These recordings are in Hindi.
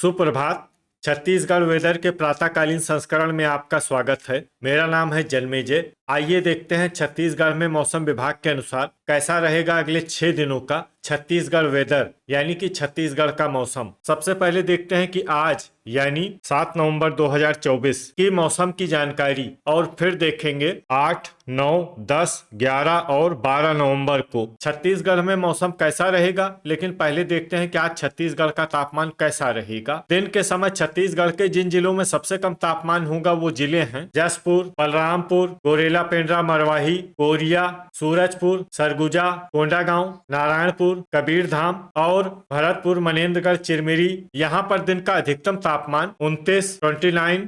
सुप्रभात। छत्तीसगढ़ वेदर के प्रातःकालीन संस्करण में आपका स्वागत है। मेरा नाम है जन्मेजय। आइए देखते हैं छत्तीसगढ़ में मौसम विभाग के अनुसार कैसा रहेगा अगले 6 दिनों का छत्तीसगढ़ वेदर यानी कि छत्तीसगढ़ का मौसम। सबसे पहले देखते हैं कि आज यानी 7 नवंबर 2024 की मौसम की जानकारी और फिर देखेंगे 8, 9, 10, 11 और 12 नवंबर को छत्तीसगढ़ में मौसम कैसा रहेगा। लेकिन पहले देखते हैं कि आज छत्तीसगढ़ का तापमान कैसा रहेगा। दिन के समय छत्तीसगढ़ के जिन जिलों में सबसे कम तापमान होगा वो जिले हैं जसपुर, बलरामपुर, गोरेला, पेंड्रा, मरवाही, कोरिया, सूरजपुर, सरगुजा, कोंडागांव, नारायणपुर, कबीरधाम और भरतपुर, मनेन्द्रगढ़, चिरमिरी। यहाँ पर दिन का अधिकतम तापमान 29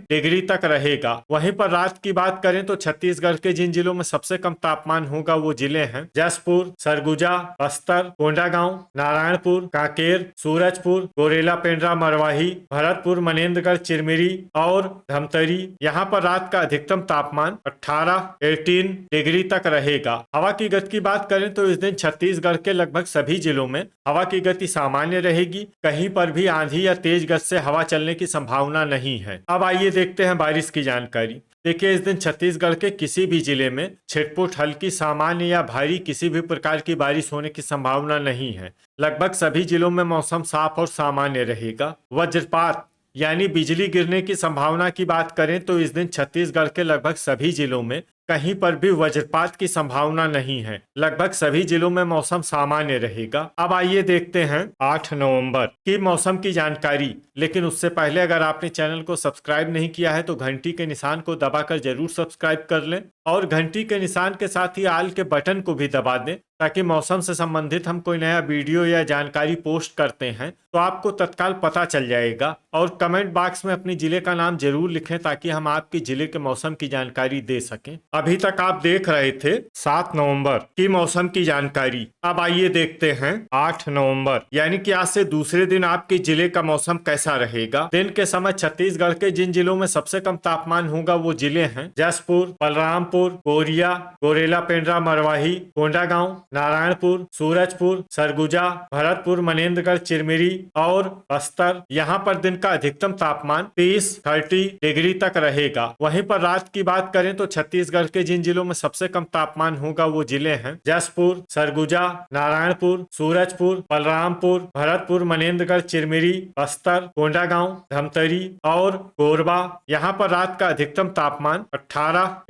डिग्री तक रहेगा। वहीं पर रात की बात करें तो छत्तीसगढ़ के जिन जिलों में सबसे कम तापमान होगा वो जिले हैं जसपुर, सरगुजा, बस्तर, कोंडागांव, नारायणपुर, कांकेर, सूरजपुर, गोरेला, पेंड्रा, मरवाही, भरतपुर, मनेन्द्रगढ़, चिरमिरी और धमतरी। यहाँ पर रात का अधिकतम तापमान 18 डिग्री तक रहेगा। हवा की गति की बात करें तो इस दिन छत्तीसगढ़ के लगभग सभी जिलों में हवा की गति सामान्य रहेगी। कहीं पर भी आंधी या तेज गति से हवा चलने की संभावना नहीं है। अब आइए देखते हैं बारिश की जानकारी। देखिए, इस दिन छत्तीसगढ़ के किसी भी जिले में छिटपुट, हल्की, सामान्य या भारी किसी भी प्रकार की बारिश होने की संभावना नहीं है। लगभग सभी जिलों में मौसम साफ और सामान्य रहेगा। वज्रपात यानी बिजली गिरने की संभावना की बात करें तो इस दिन छत्तीसगढ़ के लगभग सभी जिलों में कहीं पर भी वज्रपात की संभावना नहीं है। लगभग सभी जिलों में मौसम सामान्य रहेगा। अब आइए देखते हैं 8 नवंबर की मौसम की जानकारी। लेकिन उससे पहले अगर आपने चैनल को सब्सक्राइब नहीं किया है तो घंटी के निशान को दबाकर जरूर सब्सक्राइब कर लें और घंटी के निशान के साथ ही आल के बटन को भी दबा दें ताकि मौसम से संबंधित हम कोई नया वीडियो या जानकारी पोस्ट करते हैं तो आपको तत्काल पता चल जाएगा। और कमेंट बॉक्स में अपने जिले का नाम जरूर लिखें ताकि हम आपके जिले के मौसम की जानकारी दे सकें। अभी तक आप देख रहे थे 7 नवंबर की मौसम की जानकारी। अब आइए देखते हैं 8 नवंबर यानी कि आज से दूसरे दिन आपके जिले का मौसम कैसा रहेगा। दिन के समय छत्तीसगढ़ के जिन जिलों में सबसे कम तापमान होगा वो जिले हैं जसपुर, बलरामपुर, कोरिया, गोरेला, पेंड्रा, मरवाही, कोंडागांव, नारायणपुर, सूरजपुर, सरगुजा, भरतपुर, मनेन्द्रगढ़, चिरमिरी और बस्तर। यहाँ पर दिन का अधिकतम तापमान 30 डिग्री तक रहेगा। वहीं पर रात की बात करें तो छत्तीसगढ़ के जिन जिलों में सबसे कम तापमान होगा वो जिले हैं जसपुर, सरगुजा, नारायणपुर, सूरजपुर, बलरामपुर, भरतपुर, मनेन्द्रगढ़, चिरमिरी, बस्तर, कोंडागांव, धमतरी और कोरबा। यहाँ पर रात का अधिकतम तापमान 18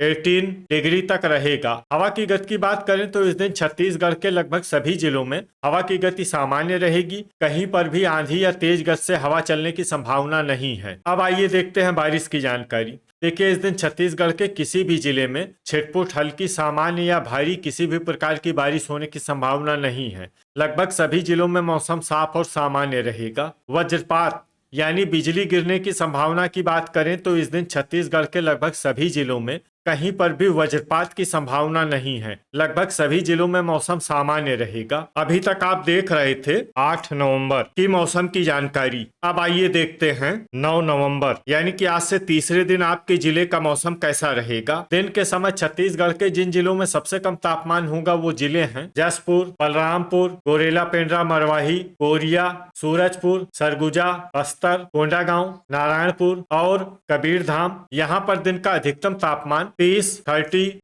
डिग्री तक रहेगा। हवा की गति की बात करें तो इस दिन छत्तीसगढ़ के लगभग सभी जिलों में हवा की गति सामान्य रहेगी। कहीं पर भी आंधी या तेज गति से हवा चलने की संभावना नहीं है। अब आइए देखते हैं बारिश की जानकारी। देखिए, इस दिन छत्तीसगढ़ के किसी भी जिले में छिटपुट, हल्की, सामान्य या भारी किसी भी प्रकार की बारिश होने की संभावना नहीं है। लगभग सभी जिलों में मौसम साफ और सामान्य रहेगा। वज्रपात यानी बिजली गिरने की संभावना की बात करें तो इस दिन छत्तीसगढ़ के लगभग सभी जिलों में कहीं पर भी वज्रपात की संभावना नहीं है। लगभग सभी जिलों में मौसम सामान्य रहेगा। अभी तक आप देख रहे थे 8 नवंबर की मौसम की जानकारी। अब आइए देखते हैं 9 नवंबर यानी कि आज से तीसरे दिन आपके जिले का मौसम कैसा रहेगा। दिन के समय छत्तीसगढ़ के जिन जिलों में सबसे कम तापमान होगा वो जिले हैं जसपुर, बलरामपुर, गोरेला, पेंड्रा, मरवाही, कोरिया, सूरजपुर, सरगुजा, बस्तर, कोंडागांव, नारायणपुर और कबीरधाम। यहाँ पर दिन का अधिकतम तापमान 30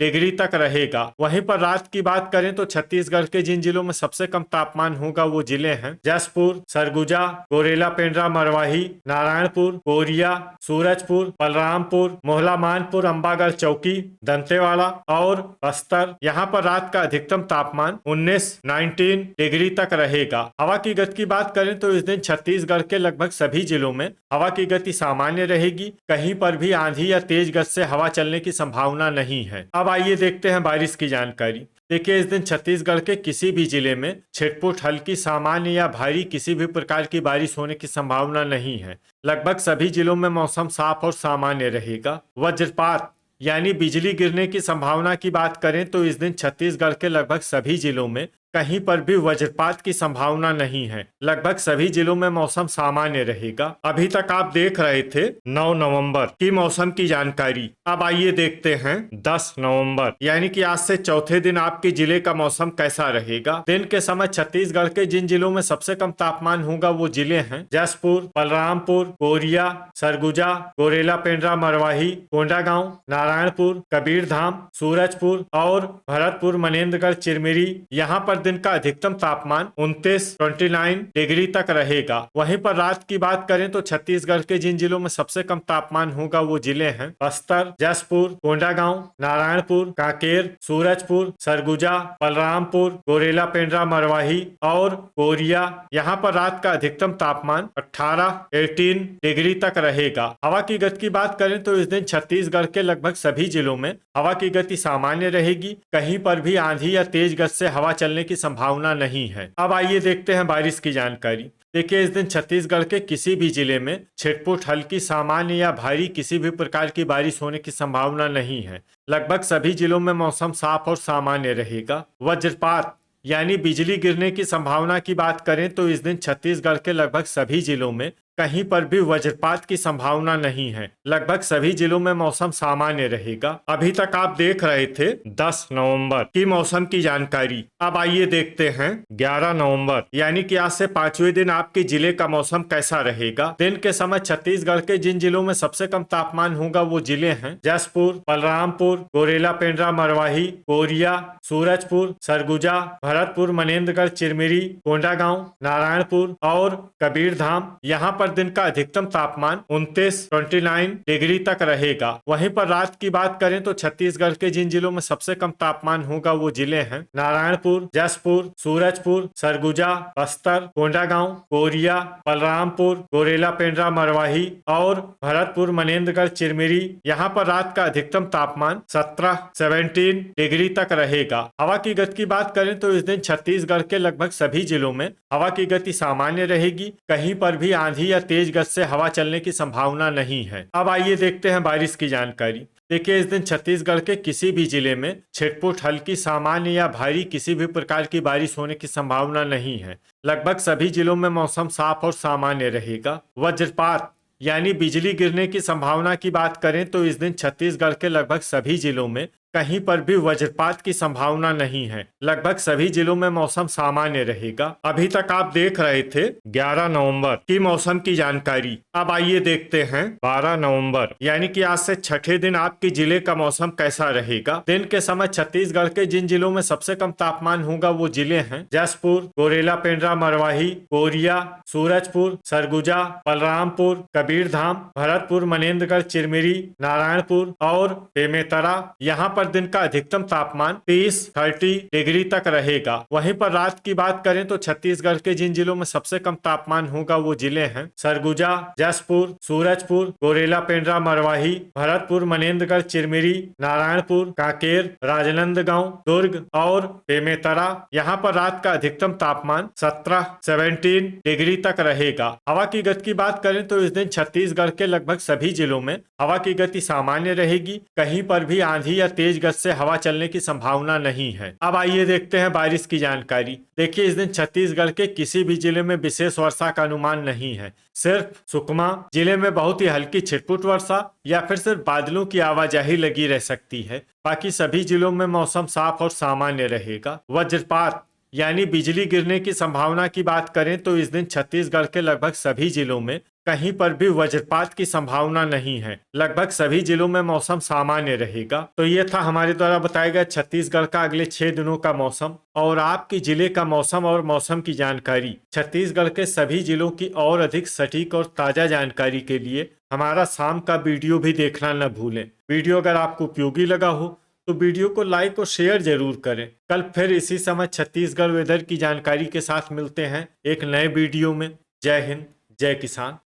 डिग्री तक रहेगा। वहीं पर रात की बात करें तो छत्तीसगढ़ के जिन जिलों में सबसे कम तापमान होगा वो जिले हैं जसपुर, सरगुजा, गोरेला, पेंड्रा, मरवाही, नारायणपुर, कोरिया, सूरजपुर, बलरामपुर, मोहला, मानपुर, अंबागढ़ चौकी, दंतेवाड़ा और बस्तर। यहाँ पर रात का अधिकतम तापमान 19 डिग्री तक रहेगा। हवा की गति की बात करें तो इस दिन छत्तीसगढ़ के लगभग सभी जिलों में हवा की गति सामान्य रहेगी। कहीं पर भी आंधी या तेज गति से हवा चलने की संभावना नहीं है। अब आइए देखते हैं बारिश की जानकारी। देखिए, इस दिन छत्तीसगढ़ के किसी भी जिले में छिटपुट, हल्की, सामान्य या भारी किसी भी प्रकार की बारिश होने की संभावना नहीं है। लगभग सभी जिलों में मौसम साफ और सामान्य रहेगा। वज्रपात यानी बिजली गिरने की संभावना की बात करें तो इस दिन छत्तीसगढ़ के लगभग सभी जिलों में कहीं पर भी वज्रपात की संभावना नहीं है। लगभग सभी जिलों में मौसम सामान्य रहेगा। अभी तक आप देख रहे थे 9 नवंबर की मौसम की जानकारी। अब आइए देखते हैं 10 नवंबर यानी कि आज से चौथे दिन आपके जिले का मौसम कैसा रहेगा। दिन के समय छत्तीसगढ़ के जिन जिलों में सबसे कम तापमान होगा वो जिले हैं जसपुर, बलरामपुर, कोरिया, सरगुजा, गोरेला पेंड्रा, मरवाही, कोंडागांव, नारायणपुर, कबीरधाम, सूरजपुर और भरतपुर, मनेन्द्रगढ़, चिरमिरी। यहाँ पर दिन का अधिकतम तापमान 29 डिग्री तक रहेगा। वहीं पर रात की बात करें तो छत्तीसगढ़ के जिन जिलों में सबसे कम तापमान होगा वो जिले हैं बस्तर, जसपुर, कोंडागांव, नारायणपुर, कांकेर, सूरजपुर, सरगुजा, बलरामपुर, गोरेला पेंड्रा, मरवाही और कोरिया। यहाँ पर रात का अधिकतम तापमान 18 डिग्री तक रहेगा। हवा की गति की बात करें तो इस दिन छत्तीसगढ़ के लगभग सभी जिलों में हवा की गति सामान्य रहेगी। कहीं पर भी आंधी या तेज गति से हवा चलने की संभावना नहीं है। अब आइए देखते हैं बारिश की जानकारी। देखिए, इस दिन छत्तीसगढ़ के किसी भी जिले में छिटपुट, हल्की, सामान्य या भारी किसी भी प्रकार की बारिश होने की संभावना नहीं है। लगभग सभी जिलों में मौसम साफ और सामान्य रहेगा। वज्रपात यानी बिजली गिरने की संभावना की बात करें तो इस दिन छत्तीसगढ़ के लगभग सभी जिलों में कहीं पर भी वज्रपात की संभावना नहीं है। लगभग सभी जिलों में मौसम सामान्य रहेगा। अभी तक आप देख रहे थे 10 नवंबर की मौसम की जानकारी। अब आइए देखते हैं 11 नवंबर यानी कि आज से 5वें दिन आपके जिले का मौसम कैसा रहेगा। दिन के समय छत्तीसगढ़ के जिन जिलों में सबसे कम तापमान होगा वो जिले हैं जसपुर, बलरामपुर, गोरेला पेंड्रा, मरवाही, कोरिया, सूरजपुर, सरगुजा, भरतपुर, मनेन्द्रगढ़, चिरमिरी, कोंडागांव, नारायणपुर और कबीरधाम। यहाँ पर दिन का अधिकतम तापमान 29 डिग्री तक रहेगा। वहीं पर रात की बात करें तो छत्तीसगढ़ के जिन जिलों में सबसे कम तापमान होगा वो जिले हैं नारायणपुर, जसपुर, सूरजपुर, सरगुजा, बस्तर, कोंडागांव, कोरिया, बलरामपुर, गोरेला पेंड्रा, मरवाही और भरतपुर, मनेन्द्रगढ़, चिरमिरी। यहाँ पर रात का अधिकतम तापमान 17 डिग्री तक रहेगा। हवा की गति की बात करें तो इस दिन छत्तीसगढ़ के लगभग सभी जिलों में हवा की गति सामान्य रहेगी। कहीं पर भी आंधी या तेज गति से हवा चलने की संभावना नहीं है। अब आइए देखते हैं बारिश की जानकारी। देखिए, इस दिन छत्तीसगढ़ के किसी भी जिले में छिटपुट, हल्की, सामान्य या भारी किसी भी प्रकार की बारिश होने की संभावना नहीं है। लगभग सभी जिलों में मौसम साफ और सामान्य रहेगा। वज्रपात यानी बिजली गिरने की संभावना की बात करें तो इस दिन छत्तीसगढ़ के लगभग सभी जिलों में कहीं पर भी वज्रपात की संभावना नहीं है। लगभग सभी जिलों में मौसम सामान्य रहेगा। अभी तक आप देख रहे थे 11 नवंबर की मौसम की जानकारी। अब आइए देखते हैं 12 नवंबर यानी कि आज से छठे दिन आपके जिले का मौसम कैसा रहेगा। दिन के समय छत्तीसगढ़ के जिन जिलों में सबसे कम तापमान होगा वो जिले हैं जसपुर, गोरेला पेंड्रा, मरवाही, कोरिया, सूरजपुर, सरगुजा, बलरामपुर, कबीरधाम, भरतपुर, मनेन्द्रगढ़, चिरमिरी, नारायणपुर और बेमेतरा। यहाँ पर दिन का अधिकतम तापमान 30 डिग्री तक रहेगा। वहीं पर रात की बात करें तो छत्तीसगढ़ के जिन जिलों में सबसे कम तापमान होगा वो जिले हैं सरगुजा, जसपुर, सूरजपुर, गोरेला पेंड्रा, मरवाही, भरतपुर, मनेन्द्रगढ़, चिरमिरी, नारायणपुर, कांकेर, राजनांदगांव, दुर्ग और बेमेतरा। यहाँ पर रात का अधिकतम तापमान 17 डिग्री तक रहेगा। हवा की गति की बात करें तो इस दिन छत्तीसगढ़ के लगभग सभी जिलों में हवा की गति सामान्य रहेगी। कहीं पर भी आंधी या तेज गति से हवा चलने की संभावना नहीं है। अब आइए देखते हैं बारिश की जानकारी। देखिए, इस दिन छत्तीसगढ़ के किसी भी जिले में विशेष वर्षा का अनुमान नहीं है। सिर्फ सुकमा जिले में बहुत ही हल्की छिटपुट वर्षा या फिर सिर्फ बादलों की आवाजाही लगी रह सकती है। बाकी सभी जिलों में मौसम साफ और सामान्य रहेगा। वज्रपात यानी बिजली गिरने की संभावना की बात करें तो इस दिन छत्तीसगढ़ के लगभग सभी जिलों में कहीं पर भी वज्रपात की संभावना नहीं है। लगभग सभी जिलों में मौसम सामान्य रहेगा। तो ये था हमारे द्वारा बताया गया छत्तीसगढ़ का अगले 6 दिनों का मौसम और आपके जिले का मौसम और मौसम की जानकारी। छत्तीसगढ़ के सभी जिलों की और अधिक सटीक और ताजा जानकारी के लिए हमारा शाम का वीडियो भी देखना न भूलें। वीडियो अगर आपको उपयोगी लगा हो तो वीडियो को लाइक और शेयर जरूर करें। कल फिर इसी समय छत्तीसगढ़ वेदर की जानकारी के साथ मिलते हैं एक नए वीडियो में। जय हिंद, जय किसान।